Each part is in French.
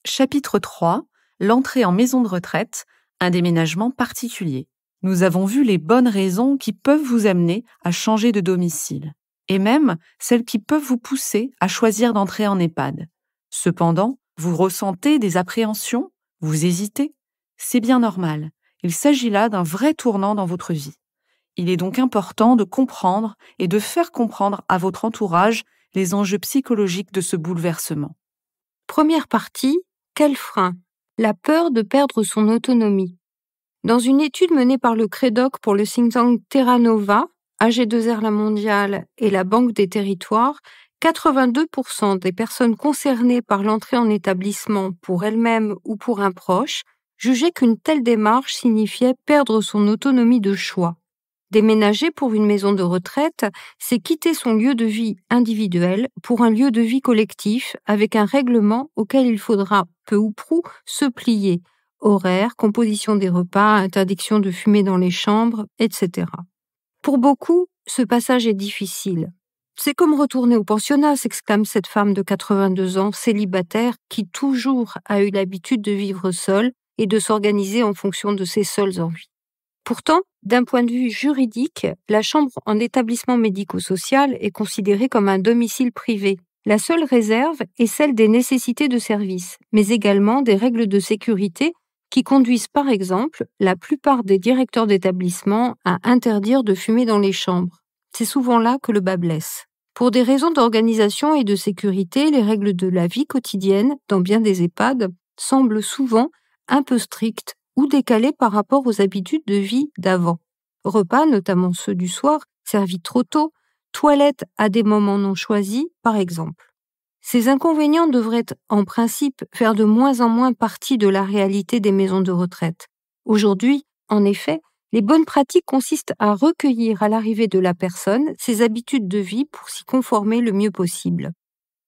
Chapitre 3. L'entrée en maison de retraite, un déménagement particulier. Nous avons vu les bonnes raisons qui peuvent vous amener à changer de domicile, et même celles qui peuvent vous pousser à choisir d'entrer en EHPAD. Cependant, vous ressentez des appréhensions, vous hésitez. C'est bien normal. Il s'agit là d'un vrai tournant dans votre vie. Il est donc important de comprendre et de faire comprendre à votre entourage les enjeux psychologiques de ce bouleversement. Première partie, quel frein? La peur de perdre son autonomie. Dans une étude menée par le CREDOC pour le think tank Terra Nova, AG2R La Mondiale et la Banque des Territoires, 82% des personnes concernées par l'entrée en établissement pour elles-mêmes ou pour un proche jugeaient qu'une telle démarche signifiait perdre son autonomie de choix. Déménager pour une maison de retraite, c'est quitter son lieu de vie individuel pour un lieu de vie collectif avec un règlement auquel il faudra peu ou prou se plier. Horaires, composition des repas, interdiction de fumer dans les chambres, etc. Pour beaucoup, ce passage est difficile. C'est comme retourner au pensionnat, s'exclame cette femme de 82 ans, célibataire, qui toujours a eu l'habitude de vivre seule et de s'organiser en fonction de ses seules envies. Pourtant, d'un point de vue juridique, la chambre en établissement médico-social est considérée comme un domicile privé. La seule réserve est celle des nécessités de service, mais également des règles de sécurité qui conduisent par exemple la plupart des directeurs d'établissement à interdire de fumer dans les chambres. C'est souvent là que le bât blesse. Pour des raisons d'organisation et de sécurité, les règles de la vie quotidienne dans bien des EHPAD semblent souvent un peu strictes ou décalées par rapport aux habitudes de vie d'avant. Repas, notamment ceux du soir, servis trop tôt, toilettes à des moments non choisis, par exemple. Ces inconvénients devraient, en principe, faire de moins en moins partie de la réalité des maisons de retraite. Aujourd'hui, en effet, les bonnes pratiques consistent à recueillir à l'arrivée de la personne ses habitudes de vie pour s'y conformer le mieux possible.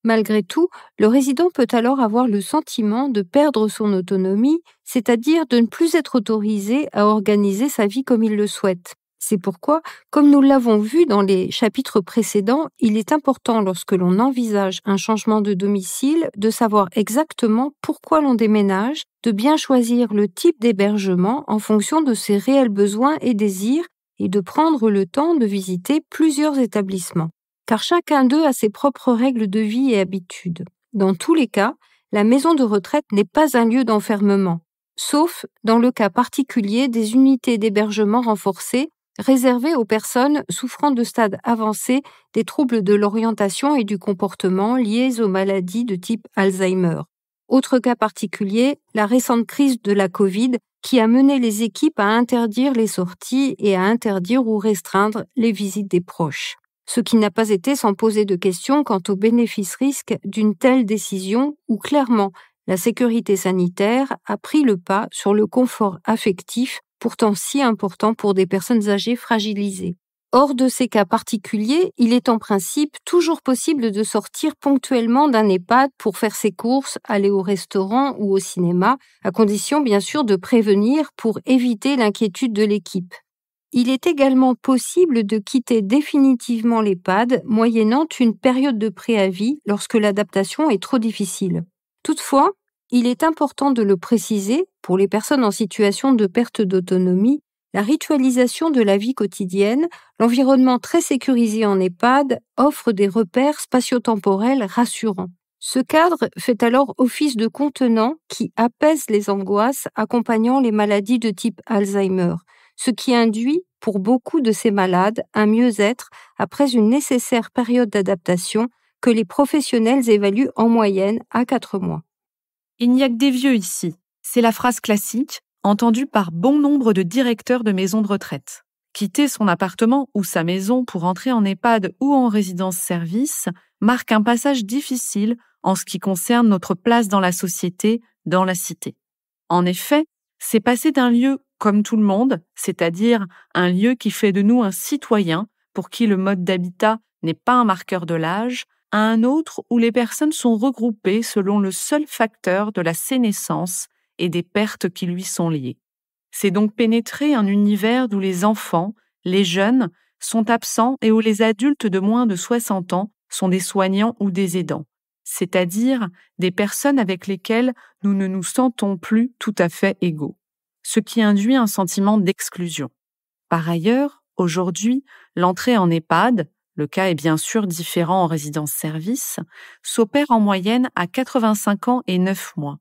Malgré tout, le résident peut alors avoir le sentiment de perdre son autonomie, c'est-à-dire de ne plus être autorisé à organiser sa vie comme il le souhaite. C'est pourquoi, comme nous l'avons vu dans les chapitres précédents, il est important lorsque l'on envisage un changement de domicile de savoir exactement pourquoi l'on déménage, de bien choisir le type d'hébergement en fonction de ses réels besoins et désirs et de prendre le temps de visiter plusieurs établissements. Car chacun d'eux a ses propres règles de vie et habitudes. Dans tous les cas, la maison de retraite n'est pas un lieu d'enfermement, sauf dans le cas particulier des unités d'hébergement renforcées réservées aux personnes souffrant de stades avancés des troubles de l'orientation et du comportement liés aux maladies de type Alzheimer. Autre cas particulier, la récente crise de la Covid qui a mené les équipes à interdire les sorties et à interdire ou restreindre les visites des proches. Ce qui n'a pas été sans poser de questions quant aux bénéfices-risques d'une telle décision où clairement la sécurité sanitaire a pris le pas sur le confort affectif pourtant si important pour des personnes âgées fragilisées. Hors de ces cas particuliers, il est en principe toujours possible de sortir ponctuellement d'un EHPAD pour faire ses courses, aller au restaurant ou au cinéma, à condition bien sûr de prévenir pour éviter l'inquiétude de l'équipe. Il est également possible de quitter définitivement l'EHPAD moyennant une période de préavis lorsque l'adaptation est trop difficile. Toutefois, il est important de le préciser, pour les personnes en situation de perte d'autonomie, la ritualisation de la vie quotidienne, l'environnement très sécurisé en EHPAD offre des repères spatio-temporels rassurants. Ce cadre fait alors office de contenant qui apaise les angoisses accompagnant les maladies de type Alzheimer, ce qui induit, pour beaucoup de ces malades, un mieux-être après une nécessaire période d'adaptation que les professionnels évaluent en moyenne à 4 mois. Il n'y a que des vieux ici. C'est la phrase classique, entendue par bon nombre de directeurs de maisons de retraite. Quitter son appartement ou sa maison pour entrer en EHPAD ou en résidence-service marque un passage difficile en ce qui concerne notre place dans la société, dans la cité. En effet, c'est passer d'un lieu comme tout le monde, c'est-à-dire un lieu qui fait de nous un citoyen pour qui le mode d'habitat n'est pas un marqueur de l'âge, à un autre où les personnes sont regroupées selon le seul facteur de la sénescence et des pertes qui lui sont liées. C'est donc pénétrer un univers où les enfants, les jeunes, sont absents et où les adultes de moins de 60 ans sont des soignants ou des aidants. c'est-à-dire des personnes avec lesquelles nous ne nous sentons plus tout à fait égaux, ce qui induit un sentiment d'exclusion. Par ailleurs, aujourd'hui, l'entrée en EHPAD, le cas est bien sûr différent en résidence-service, s'opère en moyenne à 85 ans et 9 mois,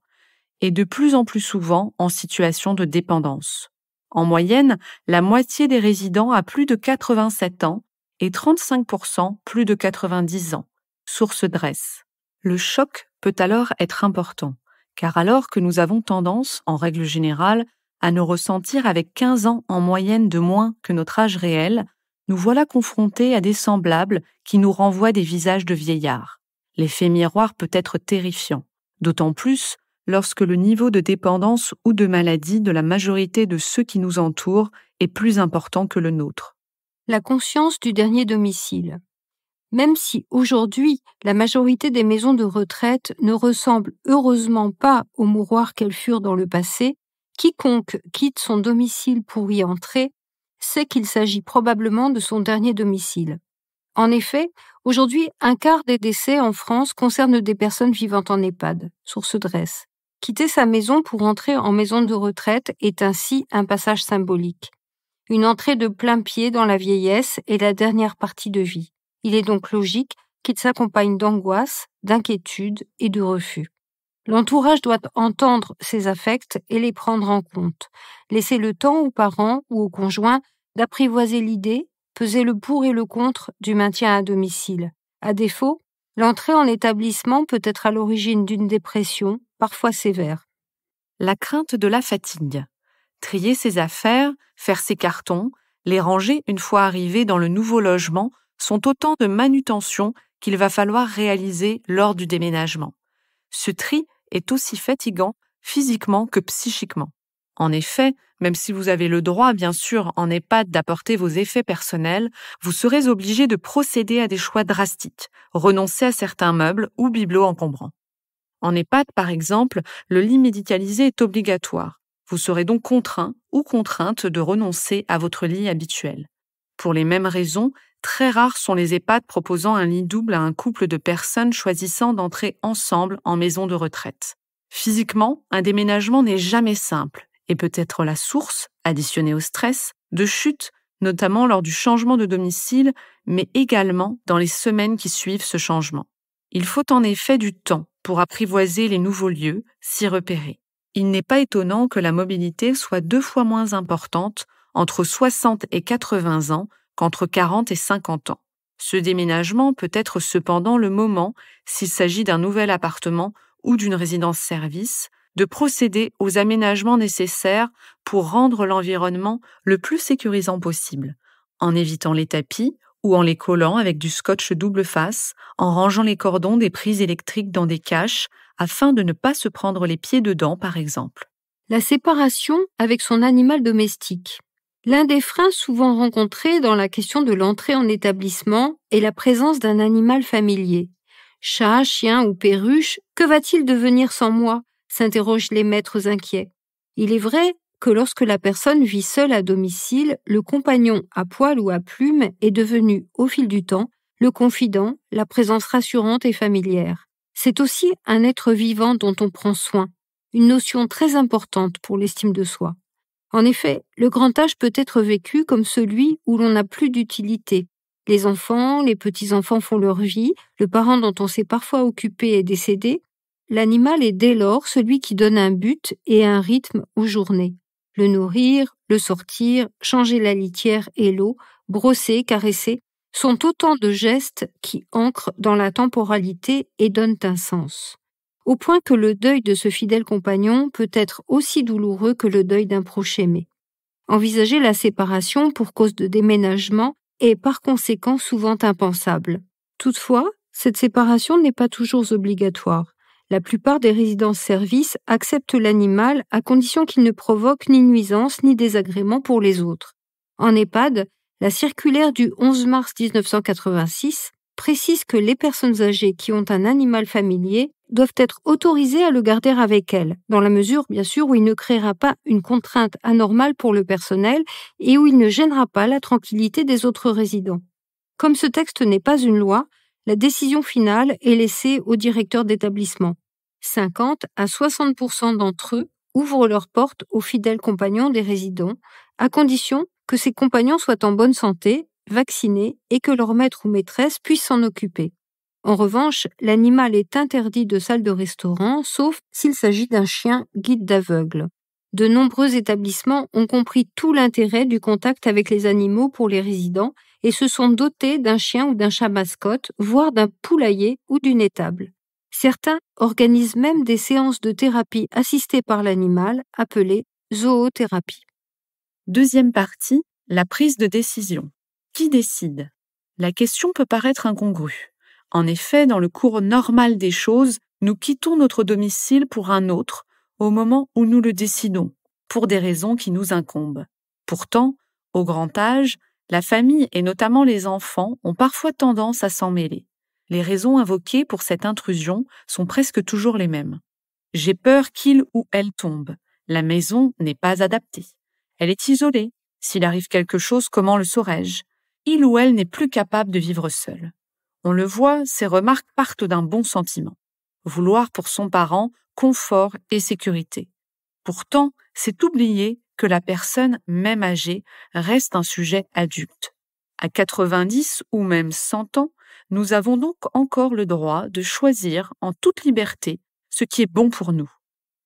et de plus en plus souvent en situation de dépendance. En moyenne, la moitié des résidents a plus de 87 ans et 35% plus de 90 ans. Source DREES. Le choc peut alors être important, car alors que nous avons tendance, en règle générale, à nous ressentir avec 15 ans en moyenne de moins que notre âge réel, nous voilà confrontés à des semblables qui nous renvoient des visages de vieillards. L'effet miroir peut être terrifiant, d'autant plus lorsque le niveau de dépendance ou de maladie de la majorité de ceux qui nous entourent est plus important que le nôtre. La conscience du dernier domicile. Même si aujourd'hui, la majorité des maisons de retraite ne ressemblent heureusement pas aux mouroirs qu'elles furent dans le passé, quiconque quitte son domicile pour y entrer sait qu'il s'agit probablement de son dernier domicile. En effet, aujourd'hui, un quart des décès en France concernent des personnes vivant en EHPAD, source DREES. Quitter sa maison pour entrer en maison de retraite est ainsi un passage symbolique. Une entrée de plein pied dans la vieillesse est la dernière partie de vie. Il est donc logique qu'il s'accompagne d'angoisse, d'inquiétude et de refus. L'entourage doit entendre ces affects et les prendre en compte. Laisser le temps aux parents ou aux conjoints d'apprivoiser l'idée, peser le pour et le contre du maintien à domicile. À défaut, l'entrée en établissement peut être à l'origine d'une dépression, parfois sévère. La crainte de la fatigue. Trier ses affaires, faire ses cartons, les ranger une fois arrivé dans le nouveau logement sont autant de manutentions qu'il va falloir réaliser lors du déménagement. Ce tri est aussi fatigant physiquement que psychiquement. En effet, même si vous avez le droit, bien sûr, en EHPAD d'apporter vos effets personnels, vous serez obligé de procéder à des choix drastiques, renoncer à certains meubles ou bibelots encombrants. En EHPAD, par exemple, le lit médicalisé est obligatoire. Vous serez donc contraint ou contrainte de renoncer à votre lit habituel. Pour les mêmes raisons, très rares sont les EHPAD proposant un lit double à un couple de personnes choisissant d'entrer ensemble en maison de retraite. Physiquement, un déménagement n'est jamais simple et peut être la source, additionnée au stress, de chutes, notamment lors du changement de domicile, mais également dans les semaines qui suivent ce changement. Il faut en effet du temps pour apprivoiser les nouveaux lieux, s'y repérer. Il n'est pas étonnant que la mobilité soit 2 fois moins importante entre 60 et 80 ans qu'entre 40 et 50 ans. Ce déménagement peut être cependant le moment, s'il s'agit d'un nouvel appartement ou d'une résidence-service, de procéder aux aménagements nécessaires pour rendre l'environnement le plus sécurisant possible, en évitant les tapis ou en les collant avec du scotch double face, en rangeant les cordons des prises électriques dans des caches afin de ne pas se prendre les pieds dedans, par exemple. La séparation avec son animal domestique. L'un des freins souvent rencontrés dans la question de l'entrée en établissement est la présence d'un animal familier. Chat, chien ou perruche, que va-t-il devenir sans moi ? S'interrogent les maîtres inquiets. Il est vrai que lorsque la personne vit seule à domicile, le compagnon à poil ou à plume est devenu, au fil du temps, le confident, la présence rassurante et familière. C'est aussi un être vivant dont on prend soin, une notion très importante pour l'estime de soi. En effet, le grand âge peut être vécu comme celui où l'on n'a plus d'utilité. Les enfants, les petits-enfants font leur vie, le parent dont on s'est parfois occupé est décédé. L'animal est dès lors celui qui donne un but et un rythme aux journées. Le nourrir, le sortir, changer la litière et l'eau, brosser, caresser, sont autant de gestes qui ancrent dans la temporalité et donnent un sens. Au point que le deuil de ce fidèle compagnon peut être aussi douloureux que le deuil d'un proche aimé. Envisager la séparation pour cause de déménagement est par conséquent souvent impensable. Toutefois, cette séparation n'est pas toujours obligatoire. La plupart des résidences-services acceptent l'animal à condition qu'il ne provoque ni nuisance ni désagrément pour les autres. En EHPAD, la circulaire du 11 mars 1986 précise que les personnes âgées qui ont un animal familier doivent être autorisées à le garder avec elles, dans la mesure, bien sûr, où il ne créera pas une contrainte anormale pour le personnel et où il ne gênera pas la tranquillité des autres résidents. Comme ce texte n'est pas une loi, la décision finale est laissée au directeur d'établissement. 50 à 60% d'entre eux ouvrent leurs portes aux fidèles compagnons des résidents, à condition que ces compagnons soient en bonne santé, vaccinés et que leur maître ou maîtresse puisse s'en occuper. En revanche, l'animal est interdit de salle de restaurant, sauf s'il s'agit d'un chien guide d'aveugle. De nombreux établissements ont compris tout l'intérêt du contact avec les animaux pour les résidents et se sont dotés d'un chien ou d'un chat mascotte, voire d'un poulailler ou d'une étable. Certains organisent même des séances de thérapie assistées par l'animal, appelées zoothérapie. Deuxième partie, la prise de décision. Qui décide? La question peut paraître incongrue. En effet, dans le cours normal des choses, nous quittons notre domicile pour un autre au moment où nous le décidons, pour des raisons qui nous incombent. Pourtant, au grand âge, la famille et notamment les enfants ont parfois tendance à s'en mêler. Les raisons invoquées pour cette intrusion sont presque toujours les mêmes. J'ai peur qu'il ou elle tombe. La maison n'est pas adaptée. Elle est isolée. S'il arrive quelque chose, comment le saurais-je? Il ou elle n'est plus capable de vivre seul. On le voit, ces remarques partent d'un bon sentiment. Vouloir pour son parent confort et sécurité. Pourtant, c'est oublier que la personne, même âgée, reste un sujet adulte. À 90 ou même 100 ans, nous avons donc encore le droit de choisir en toute liberté ce qui est bon pour nous.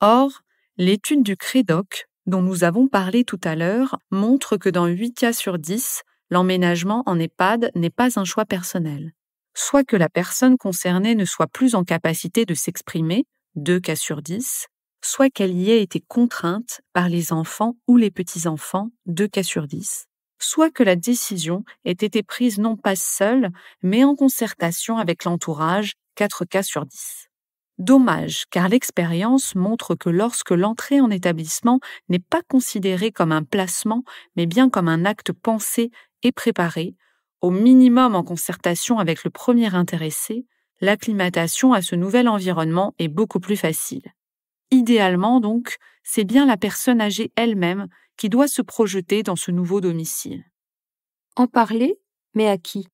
Or, l'étude du CREDOC, dont nous avons parlé tout à l'heure, montre que dans 8 cas sur 10, l'emménagement en EHPAD n'est pas un choix personnel. Soit que la personne concernée ne soit plus en capacité de s'exprimer, 2 cas sur 10, soit qu'elle y ait été contrainte par les enfants ou les petits-enfants, 2 cas sur 10, soit que la décision ait été prise non pas seule, mais en concertation avec l'entourage, 4 cas sur 10. Dommage, car l'expérience montre que lorsque l'entrée en établissement n'est pas considérée comme un placement, mais bien comme un acte pensé et préparé, au minimum en concertation avec le premier intéressé, l'acclimatation à ce nouvel environnement est beaucoup plus facile. Idéalement donc, c'est bien la personne âgée elle-même qui doit se projeter dans ce nouveau domicile. En parler, mais à qui?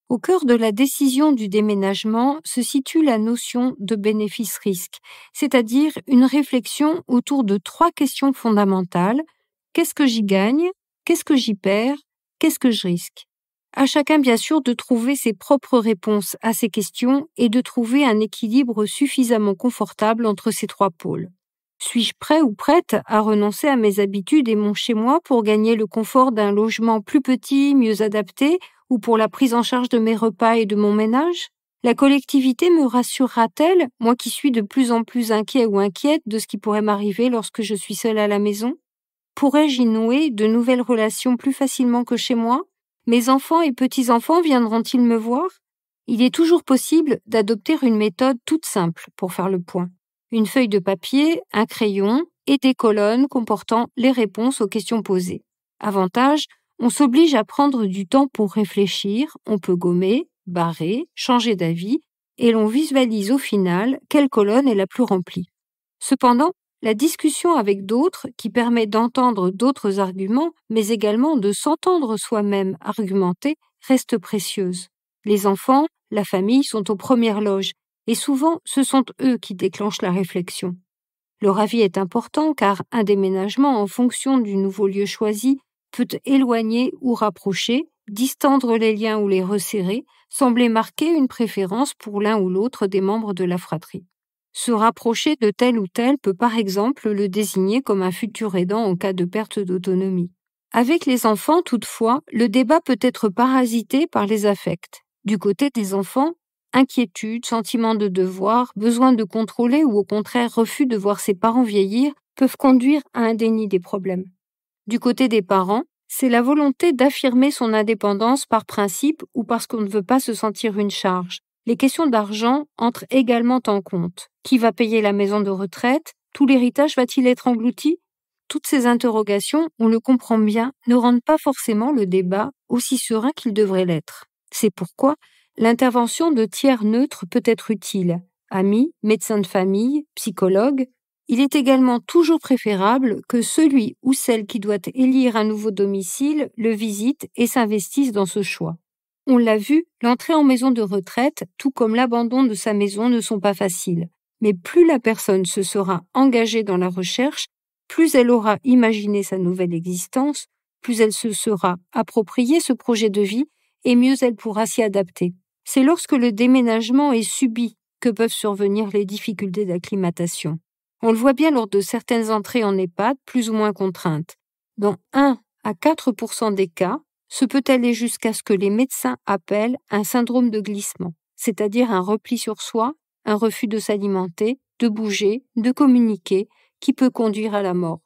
Au cœur de la décision du déménagement se situe la notion de bénéfice-risque, c'est-à-dire une réflexion autour de 3 questions fondamentales. Qu'est-ce que j'y gagne? Qu'est-ce que j'y perds? Qu'est-ce que je risque? À chacun, bien sûr, de trouver ses propres réponses à ces questions et de trouver un équilibre suffisamment confortable entre ces 3 pôles. Suis-je prêt ou prête à renoncer à mes habitudes et mon chez-moi pour gagner le confort d'un logement plus petit, mieux adapté, ou pour la prise en charge de mes repas et de mon ménage? La collectivité me rassurera-t-elle, moi qui suis de plus en plus inquiet ou inquiète de ce qui pourrait m'arriver lorsque je suis seule à la maison? Pourrais-je y nouer de nouvelles relations plus facilement que chez moi? Mes enfants et petits-enfants viendront-ils me voir? Il est toujours possible d'adopter une méthode toute simple pour faire le point. Une feuille de papier, un crayon et des colonnes comportant les réponses aux questions posées. Avantage, on s'oblige à prendre du temps pour réfléchir, on peut gommer, barrer, changer d'avis, et l'on visualise au final quelle colonne est la plus remplie. Cependant, la discussion avec d'autres, qui permet d'entendre d'autres arguments, mais également de s'entendre soi-même argumenter, reste précieuse. Les enfants, la famille sont aux premières loges, et souvent ce sont eux qui déclenchent la réflexion. Leur avis est important car un déménagement en fonction du nouveau lieu choisi peut éloigner ou rapprocher, distendre les liens ou les resserrer, sembler marquer une préférence pour l'un ou l'autre des membres de la fratrie. Se rapprocher de tel ou tel peut par exemple le désigner comme un futur aidant en cas de perte d'autonomie. Avec les enfants, toutefois, le débat peut être parasité par les affects. Du côté des enfants, inquiétude, sentiment de devoir, besoin de contrôler ou au contraire refus de voir ses parents vieillir peuvent conduire à un déni des problèmes. Du côté des parents, c'est la volonté d'affirmer son indépendance par principe ou parce qu'on ne veut pas se sentir une charge. Les questions d'argent entrent également en compte. Qui va payer la maison de retraite? Tout l'héritage va-t-il être englouti? Toutes ces interrogations, on le comprend bien, ne rendent pas forcément le débat aussi serein qu'il devrait l'être. C'est pourquoi l'intervention de tiers neutres peut être utile. Amis, médecins de famille, psychologues. Il est également toujours préférable que celui ou celle qui doit élire un nouveau domicile le visite et s'investisse dans ce choix. On l'a vu, l'entrée en maison de retraite, tout comme l'abandon de sa maison, ne sont pas faciles. Mais plus la personne se sera engagée dans la recherche, plus elle aura imaginé sa nouvelle existence, plus elle se sera approprié ce projet de vie et mieux elle pourra s'y adapter. C'est lorsque le déménagement est subi que peuvent survenir les difficultés d'acclimatation. On le voit bien lors de certaines entrées en EHPAD plus ou moins contraintes. Dans 1 à 4% des cas, ce peut aller jusqu'à ce que les médecins appellent un syndrome de glissement, c'est-à-dire un repli sur soi, un refus de s'alimenter, de bouger, de communiquer, qui peut conduire à la mort.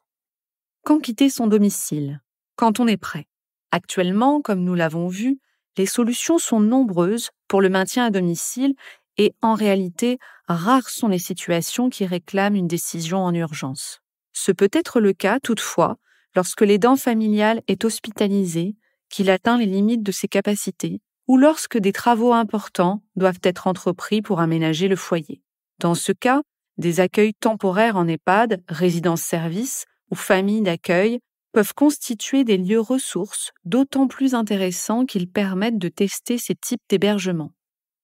Quand quitter son domicile? Quand on est prêt. Actuellement, comme nous l'avons vu, les solutions sont nombreuses pour le maintien à domicile et en réalité, rares sont les situations qui réclament une décision en urgence. Ce peut être le cas, toutefois, lorsque l'aidant familial est hospitalisé, qu'il atteint les limites de ses capacités, ou lorsque des travaux importants doivent être entrepris pour aménager le foyer. Dans ce cas, des accueils temporaires en EHPAD, résidence-service ou familles d'accueil peuvent constituer des lieux ressources d'autant plus intéressants qu'ils permettent de tester ces types d'hébergement.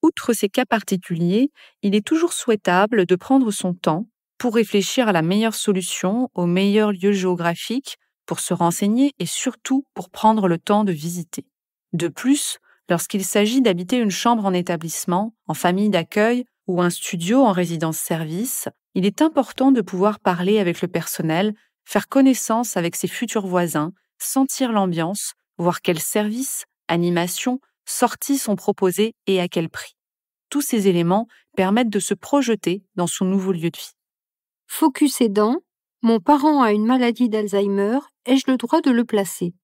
Outre ces cas particuliers, il est toujours souhaitable de prendre son temps pour réfléchir à la meilleure solution, au meilleur lieu géographique, pour se renseigner et surtout pour prendre le temps de visiter. De plus, lorsqu'il s'agit d'habiter une chambre en établissement, en famille d'accueil ou un studio en résidence-service, il est important de pouvoir parler avec le personnel, faire connaissance avec ses futurs voisins, sentir l'ambiance, voir quels services, animations, sorties sont proposées et à quel prix. Tous ces éléments permettent de se projeter dans son nouveau lieu de vie. Focus aidant, mon parent a une maladie d'Alzheimer, ai-je le droit de le placer?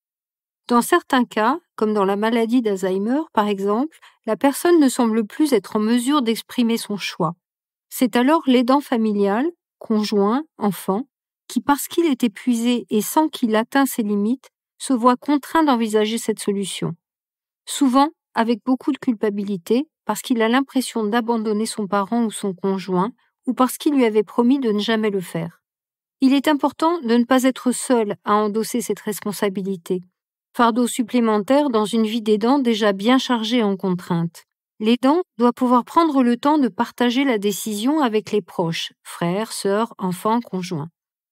Dans certains cas, comme dans la maladie d'Alzheimer par exemple, la personne ne semble plus être en mesure d'exprimer son choix. C'est alors l'aidant familial, conjoint, enfant, qui parce qu'il est épuisé et sent qu'il atteint ses limites, se voit contraint d'envisager cette solution. Souvent, avec beaucoup de culpabilité, parce qu'il a l'impression d'abandonner son parent ou son conjoint, ou parce qu'il lui avait promis de ne jamais le faire. Il est important de ne pas être seul à endosser cette responsabilité. Fardeau supplémentaire dans une vie d'aidant déjà bien chargée en contraintes. L'aidant doit pouvoir prendre le temps de partager la décision avec les proches, frères, sœurs, enfants, conjoints.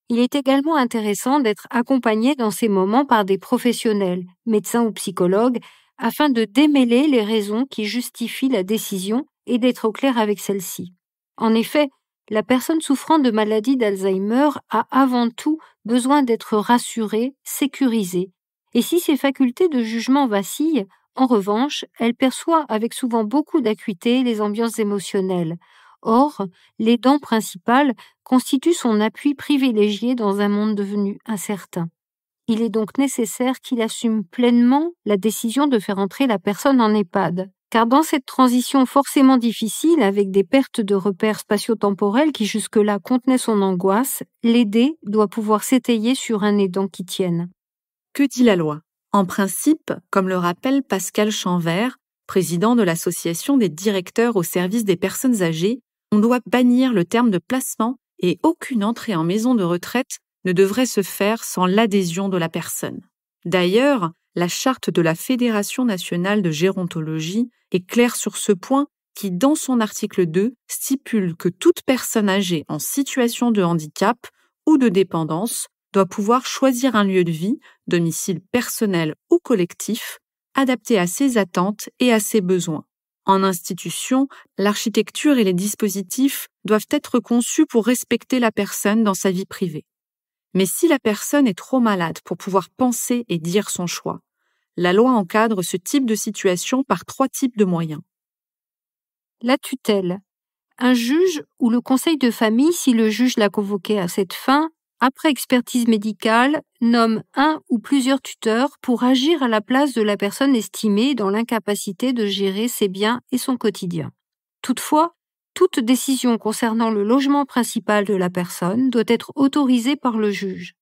Il est également intéressant d'être accompagné dans ces moments par des professionnels, médecins ou psychologues, afin de démêler les raisons qui justifient la décision et d'être au clair avec celle-ci. En effet, la personne souffrant de maladie d'Alzheimer a avant tout besoin d'être rassurée, sécurisée, et si ses facultés de jugement vacillent, en revanche, elle perçoit avec souvent beaucoup d'acuité les ambiances émotionnelles. Or, l'aidant principal constitue son appui privilégié dans un monde devenu incertain. Il est donc nécessaire qu'il assume pleinement la décision de faire entrer la personne en EHPAD. Car dans cette transition forcément difficile, avec des pertes de repères spatio-temporels qui jusque-là contenaient son angoisse, l'aidé doit pouvoir s'étayer sur un aidant qui tienne. Que dit la loi? En principe, comme le rappelle Pascal Chanvert, président de l'Association des directeurs au service des personnes âgées, on doit bannir le terme de placement et aucune entrée en maison de retraite ne devrait se faire sans l'adhésion de la personne. D'ailleurs, la charte de la Fédération nationale de gérontologie est claire sur ce point qui, dans son article 2, stipule que toute personne âgée en situation de handicap ou de dépendance doit pouvoir choisir un lieu de vie, domicile personnel ou collectif, adapté à ses attentes et à ses besoins. En institution, l'architecture et les dispositifs doivent être conçus pour respecter la personne dans sa vie privée. Mais si la personne est trop malade pour pouvoir penser et dire son choix, la loi encadre ce type de situation par 3 types de moyens. La tutelle. Un juge ou le conseil de famille, si le juge l'a convoqué à cette fin, après expertise médicale, nomme un ou plusieurs tuteurs pour agir à la place de la personne estimée dans l'incapacité de gérer ses biens et son quotidien. Toutefois, toute décision concernant le logement principal de la personne doit être autorisée par le juge.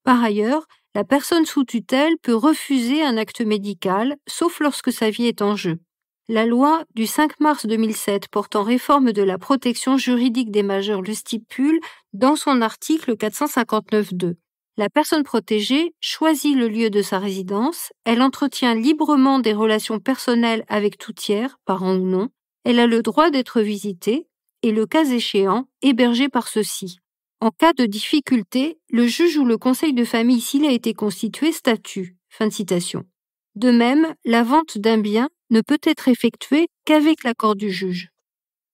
Par ailleurs, la personne sous tutelle peut refuser un acte médical, sauf lorsque sa vie est en jeu. La loi du 5 mars 2007 portant réforme de la protection juridique des majeurs le stipule dans son article 459.2. La personne protégée choisit le lieu de sa résidence, elle entretient librement des relations personnelles avec tout tiers, parents ou non, elle a le droit d'être visitée et, le cas échéant, hébergée par ceux-ci. En cas de difficulté, le juge ou le conseil de famille, s'il a été constitué, statue. Fin de citation. De même, la vente d'un bien ne peut être effectuée qu'avec l'accord du juge.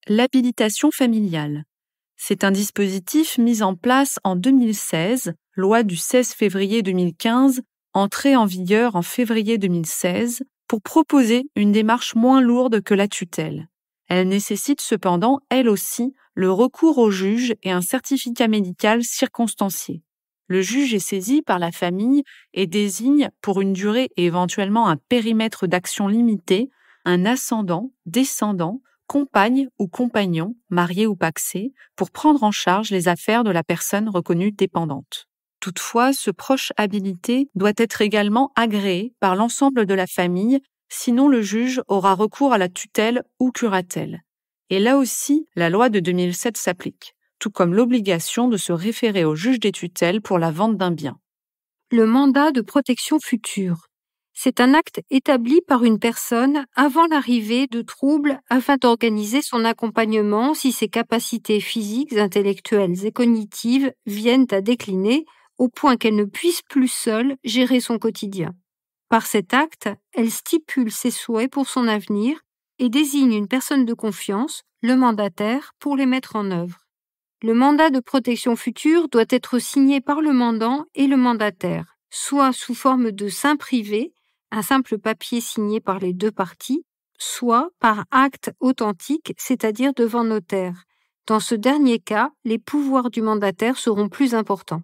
L'habilitation familiale. C'est un dispositif mis en place en 2016, loi du 16 février 2015, entrée en vigueur en février 2016, pour proposer une démarche moins lourde que la tutelle. Elle nécessite cependant, elle aussi, le recours au juge et un certificat médical circonstancié. Le juge est saisi par la famille et désigne, pour une durée et éventuellement un périmètre d'action limité, un ascendant, descendant, compagne ou compagnon, marié ou pacsé, pour prendre en charge les affaires de la personne reconnue dépendante. Toutefois, ce proche habilité doit être également agréé par l'ensemble de la famille, sinon le juge aura recours à la tutelle ou curatelle. Et là aussi, la loi de 2007 s'applique, tout comme l'obligation de se référer au juge des tutelles pour la vente d'un bien. Le mandat de protection future. C'est un acte établi par une personne avant l'arrivée de troubles afin d'organiser son accompagnement si ses capacités physiques, intellectuelles et cognitives viennent à décliner au point qu'elle ne puisse plus seule gérer son quotidien. Par cet acte, elle stipule ses souhaits pour son avenir et désigne une personne de confiance, le mandataire, pour les mettre en œuvre. Le mandat de protection future doit être signé par le mandant et le mandataire, soit sous forme de seing privé, un simple papier signé par les deux parties, soit par acte authentique, c'est-à-dire devant notaire. Dans ce dernier cas, les pouvoirs du mandataire seront plus importants.